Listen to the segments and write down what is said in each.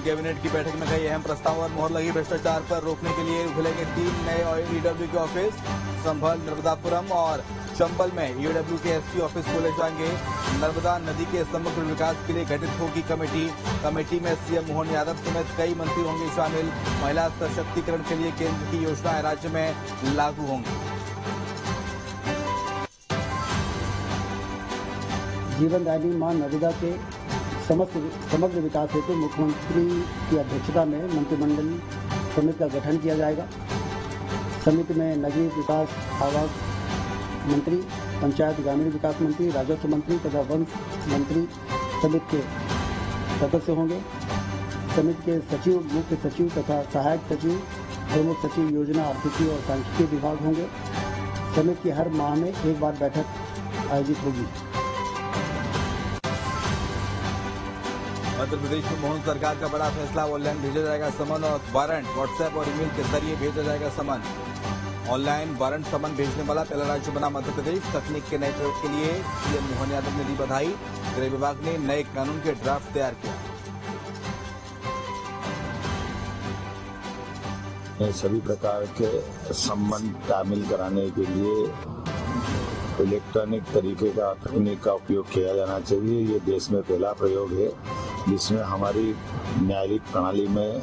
Cabinet की बैठक में कई अहम प्रस्ताव और मोहर लगी। भ्रष्टाचार पर रोकने के लिए खुलेंगे 3 नए ईडब्ल्यू के ऑफिस। संभल, नर्मदापुरम और चंबल में ईडब्ल्यू के एसपी ऑफिस खोले जाएंगे। नर्मदा नदी के समग्र विकास के लिए गठित होगी कमेटी। कमेटी में सीएम मोहन यादव समेत कई मंत्री होंगे शामिल। महिला सशक्तिकरण के लिए केंद्र की योजनाएं राज्य में लागू होंगी। जीवनदायिनी मां नर्मदा के समग्र विकास हेतु मुख्यमंत्री की अध्यक्षता में मंत्रिमंडल समिति का गठन किया जाएगा। समिति में नगरीय विकास आवास मंत्री, पंचायत ग्रामीण विकास मंत्री, राजस्व मंत्री तथा वन मंत्री समिति के सदस्य होंगे। समिति के सचिव, मुख्य सचिव तथा सहायक सचिव, प्रमुख सचिव योजना, आर्थिकी और सांख्यिकी विभाग होंगे। समिति की हर माह में एक बार बैठक आयोजित होगी। मध्य प्रदेश में मोहन सरकार का बड़ा फैसला। ऑनलाइन भेजा जाएगा समन और वारंट। व्हाट्सएप और ईमेल के जरिए भेजा जाएगा समन। ऑनलाइन वारंट समन भेजने वाला पहला राज्य बना मध्य प्रदेश। तकनीक के नए प्रयोग के लिए सीएम मोहन यादव ने दी बधाई। गृह विभाग ने नए कानून के ड्राफ्ट तैयार किया। सभी प्रकार के सम्मान शामिल कराने के लिए इलेक्ट्रॉनिक तरीके का तकनीक का उपयोग किया जाना चाहिए। ये देश में पहला प्रयोग है जिसमें हमारी न्यायिक प्रणाली में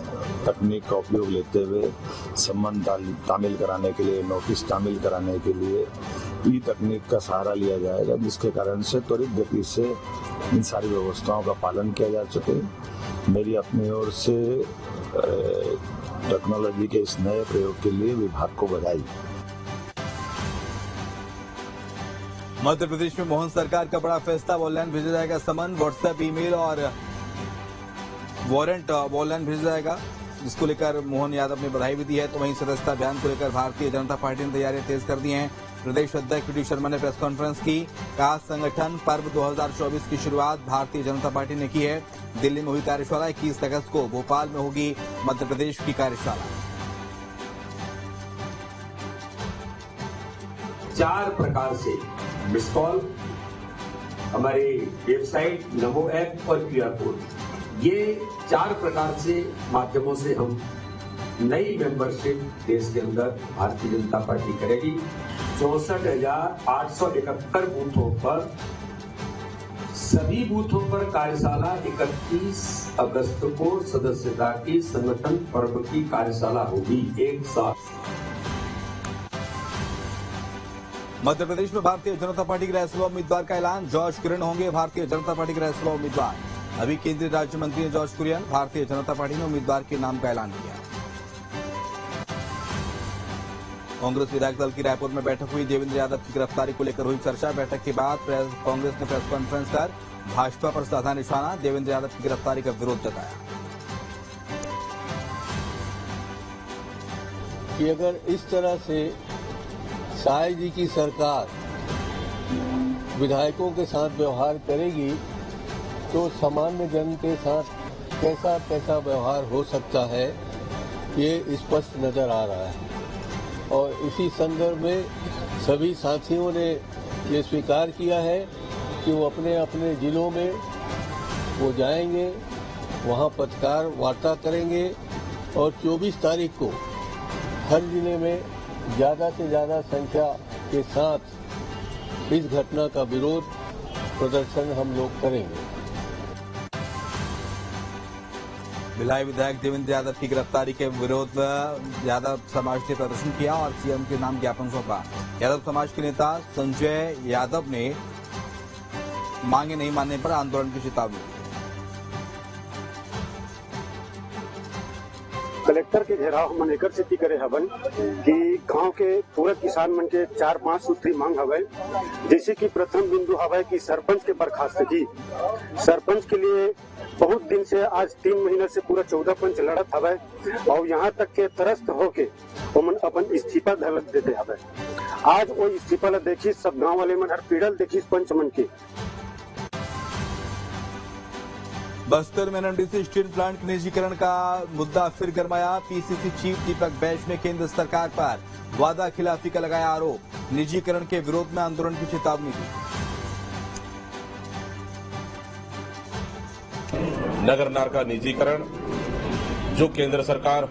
तकनीक का उपयोग लेते हुए सम्मान शामिल कराने के लिए, नोटिस शामिल कराने के लिए ई तकनीक का सहारा लिया जाएगा, जिसके कारण से त्वरित गति से इन सारी व्यवस्थाओं का पालन किया जा सके। मेरी अपनी ओर से टेक्नोलॉजी के इस नए प्रयोग के लिए विभाग को बधाई। मध्य प्रदेश में मोहन सरकार का बड़ा फैसला। ऑनलाइन भेजा जाएगा समन, व्हाट्सएप, ईमेल और वारंट ऑनलाइन भेजा जाएगा, जिसको लेकर मोहन यादव ने बधाई भी दी है। तो वहीं सदस्यता अभियान को लेकर भारतीय जनता पार्टी ने तैयारियां तेज कर दी हैं। प्रदेश अध्यक्ष डी शर्मा ने प्रेस कॉन्फ्रेंस की। कहा, संगठन पर्व 2024 की शुरुआत भारतीय जनता पार्टी ने की है। दिल्ली में हुई कार्यशाला, 21 अगस्त को भोपाल में होगी मध्य प्रदेश की कार्यशाला। 4 प्रकार से मिस कॉल, हमारी वेबसाइट, नमो ऐप और क्यूआर कोड, ये 4 प्रकार से माध्यमों से हम नई मेंबरशिप देश के अंदर भारतीय जनता पार्टी करेगी। 64,871 बूथों पर, सभी बूथों पर कार्यशाला 31 अगस्त को सदस्यता की संगठन पर्व की कार्यशाला होगी एक साथ। मध्य प्रदेश में भारतीय जनता पार्टी के राज्यसभा उम्मीदवार का ऐलान। जॉर्ज कुरियन होंगे भारतीय जनता पार्टी के राज्यसभा उम्मीदवार। अभी केंद्रीय राज्य मंत्री हैं जॉर्ज कुरियन। भारतीय जनता पार्टी ने उम्मीदवार के नाम का ऐलान किया। कांग्रेस विधायक दल की रायपुर में बैठक हुई। देवेंद्र यादव की गिरफ्तारी को लेकर हुई चर्चा। बैठक के बाद कांग्रेस ने प्रेस कॉन्फ्रेंस कर भाजपा पर साधा निशाना। देवेंद्र यादव की गिरफ्तारी का विरोध जताया कि अगर इस तरह से साय जी की सरकार विधायकों के साथ व्यवहार करेगी तो सामान्य जन के साथ कैसा कैसा व्यवहार हो सकता है, ये स्पष्ट नजर आ रहा है। और इसी संदर्भ में सभी साथियों ने ये स्वीकार किया है कि वो अपने अपने जिलों में वो जाएंगे, वहाँ पत्रकार वार्ता करेंगे और 24 तारीख को हर जिले में ज़्यादा से ज़्यादा संख्या के साथ इस घटना का विरोध प्रदर्शन हम लोग करेंगे। भिलाई विधायक देवेंद्र यादव की गिरफ्तारी के विरोध में यादव समाज ने प्रदर्शन किया और सीएम के नाम ज्ञापन सौंपा। यादव समाज के नेता संजय यादव ने मांगे नहीं मानने पर आंदोलन की चेतावनी दी। कलेक्टर के घेराव मन एकर से करे हवन कि गांव के पूरा किसान मन के 4-5 सूत्री मांग हवे। जैसे कि प्रथम बिंदु हवे कि सरपंच के बर्खास्तगी। सरपंच के लिए बहुत दिन से आज 3 महीना से पूरा 14 पंच लड़त हवे और यहाँ तक के त्रस्त होके उमन अपन इस्तीफा धलत देते हवे। आज वो इस्तीफा ला देखी सब गांव वाले मन हर पीड़ल देखी पंच मन के। बस्तर में एनएमडीसी स्टील प्लांट के निजीकरण का मुद्दा फिर गरमाया। पीसीसी चीफ दीपक बैज ने केंद्र सरकार पर वादा खिलाफी का लगाया आरोप। निजीकरण के विरोध में आंदोलन की चेतावनी दी। नगर नार का निजीकरण जो केंद्र सरकार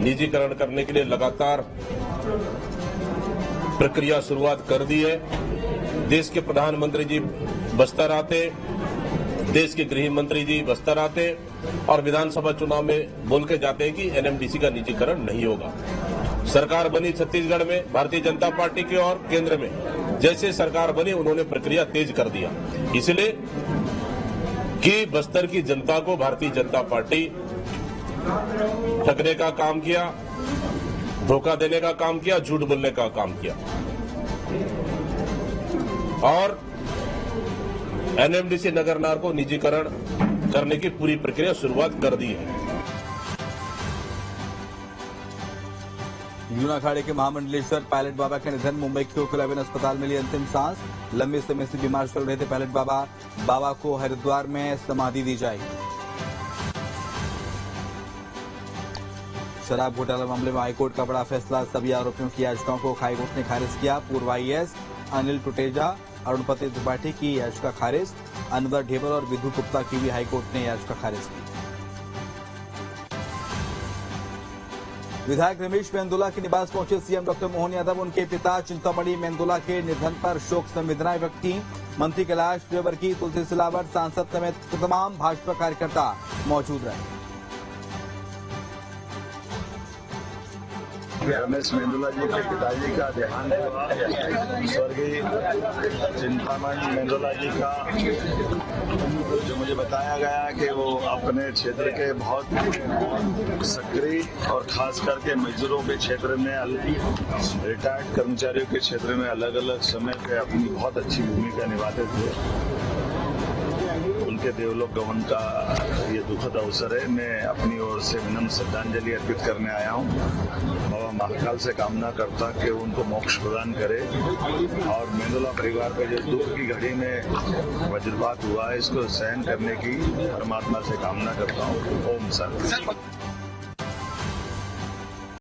निजीकरण करने के लिए लगातार प्रक्रिया शुरुआत कर दी है। देश के प्रधानमंत्री जी बस्तर आते, देश के गृह मंत्री जी बस्तर आते और विधानसभा चुनाव में बोल के जाते हैं कि एनएमडीसी का निजीकरण नहीं होगा। सरकार बनी छत्तीसगढ़ में भारतीय जनता पार्टी की और केंद्र में जैसे सरकार बनी उन्होंने प्रक्रिया तेज कर दिया, इसलिए कि बस्तर की जनता को भारतीय जनता पार्टी ठगने का काम किया, धोखा देने का काम किया, झूठ बोलने का काम किया और एनएमडीसी नगरनार को निजीकरण करने की पूरी प्रक्रिया शुरुआत कर दी है। यूना अखाड़े के महामंडलेश्वर पायलट बाबा का निधन, मुंबई के कोकिलाबेन अस्पताल में ली अंतिम सांस। लंबे समय से बीमार चल रहे थे पायलट बाबा, बाबा को हरिद्वार में समाधि दी जाएगी। शराब घोटाला मामले में हाईकोर्ट का बड़ा फैसला, सभी आरोपियों की याचिकाओं को हाईकोर्ट ने खारिज किया। पूर्व आईएएस अनिल टुटेजा, अरुणपति त्रिपाठी की याचिका खारिज, अनवर ढेबर और विधु गुप्ता की भी हाईकोर्ट ने याचिका खारिज की। विधायक रमेश मेंदोला के निवास पहुंचे सीएम डॉक्टर मोहन यादव, उनके पिता चिंतामणि मेंदोला के निधन पर शोक संवेदनाएं व्यक्त की। मंत्री कैलाश विजयवर्गीय, तुलसी सिलावट, सांसद समेत तमाम भाजपा कार्यकर्ता मौजूद रहे। रमेश मेंदोला जी के पिताजी का देहांत हुआ। स्वर्गीय चिंतामणि मेंदोला जी का जो मुझे बताया गया कि वो अपने क्षेत्र के बहुत सक्रिय और खास करके मजदूरों के क्षेत्र में, रिटायर्ड कर्मचारियों के क्षेत्र में अलग अलग समय पे अपनी बहुत अच्छी भूमिका निभाते थे। उनके देवलोक गमन का ये दुखद अवसर है। मैं अपनी ओर से विनम्र श्रद्धांजलि अर्पित करने आया हूँ। बाबा महाकाल से कामना करता कि उनको मोक्ष प्रदान करे और मेंदोला परिवार पर जो दुख की घड़ी में वज्रपात हुआ है इसको सहन करने की परमात्मा से कामना करता हूँ। ओम शांति।